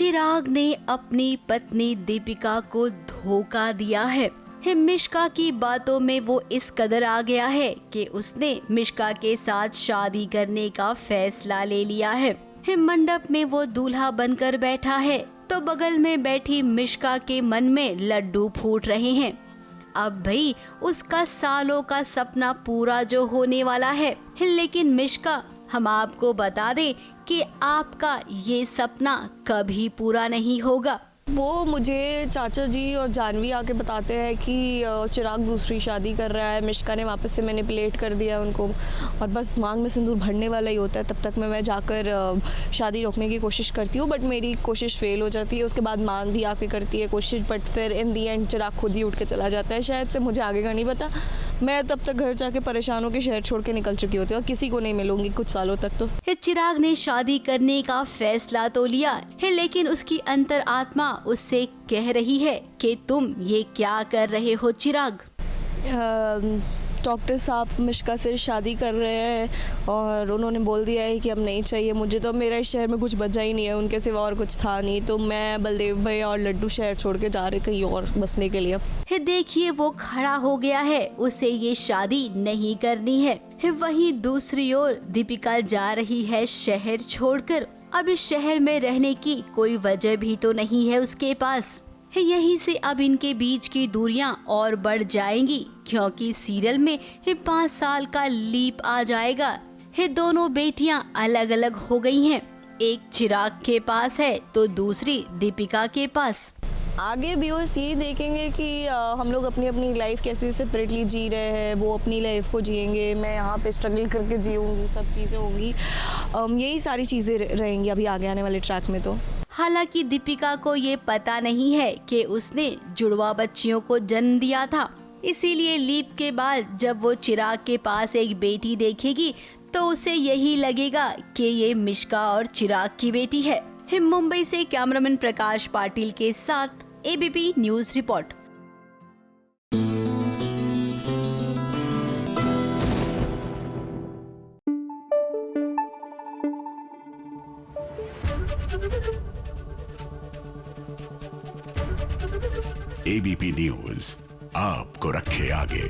चिराग ने अपनी पत्नी दीपिका को धोखा दिया है। मिश्का की बातों में वो इस कदर आ गया है कि उसने मिश्का के साथ शादी करने का फैसला ले लिया है। मंडप में वो दूल्हा बनकर बैठा है तो बगल में बैठी मिश्का के मन में लड्डू फूट रहे हैं। अब भाई उसका सालों का सपना पूरा जो होने वाला है, लेकिन मिश्का, हम आपको बता दें कि आपका ये सपना कभी पूरा नहीं होगा। वो मुझे चाचा जी और जानवी आके बताते हैं कि चिराग दूसरी शादी कर रहा है, मिश्का ने वापस से मैनिपुलेट कर दिया है उनको और बस मांग में सिंदूर भरने वाला ही होता है। तब तक मैं जाकर शादी रोकने की कोशिश करती हूँ, बट मेरी कोशिश फेल हो जाती है। उसके बाद मांग भी आके करती है कोशिश, बट फिर इन दी एंड चिराग खुद ही उठ के चला जाता है। शायद से, मुझे आगे का नहीं पता। मैं तब तक घर जाके परेशान होकर शहर छोड़ के निकल चुकी होती हूँ और किसी को नहीं मिलूंगी कुछ सालों तक। तो चिराग ने शादी करने का फैसला तो लिया है, लेकिन उसकी अंतरात्मा उससे कह रही है कि तुम ये क्या कर रहे हो चिराग। डॉक्टर साहब मिश्का से शादी कर रहे हैं और उन्होंने बोल दिया है कि अब नहीं चाहिए मुझे। तो मेरा इस शहर में कुछ बचा ही नहीं है, उनके सिवा और कुछ था नहीं। तो मैं, बलदेव भैया और लड्डू शहर छोड़ के जा रहे कहीं और बसने के लिए। देखिए वो खड़ा हो गया है, उसे ये शादी नहीं करनी है। वहीं दूसरी ओर दीपिका जा रही है शहर छोड़कर। अब इस शहर में रहने की कोई वजह भी तो नहीं है उसके पास। यहीं से अब इनके बीच की दूरियां और बढ़ जाएंगी, क्योंकि सीरियल में 5 साल का लीप आ जाएगा। दोनों बेटियां अलग अलग हो गई हैं। एक चिराग के पास है तो दूसरी दीपिका के पास। आगे व्यूअर्स यही देखेंगे कि हम लोग अपनी अपनी लाइफ कैसे सेपरेटली जी रहे हैं। वो अपनी लाइफ को जिएंगे, मैं यहाँ पे स्ट्रगल करके जीऊँगी, सब चीज़ें होंगी। यही सारी चीज़ें रहेंगी अभी आगे आने वाले ट्रैक में। तो हालांकि दीपिका को ये पता नहीं है कि उसने जुड़वा बच्चियों को जन्म दिया था, इसीलिए लीप के बाद जब वो चिराग के पास एक बेटी देखेगी तो उसे यही लगेगा कि ये मिश्का और चिराग की बेटी है। मुंबई से कैमरामैन प्रकाश पाटिल के साथ ABP news report. ABP news आपको रखे आगे।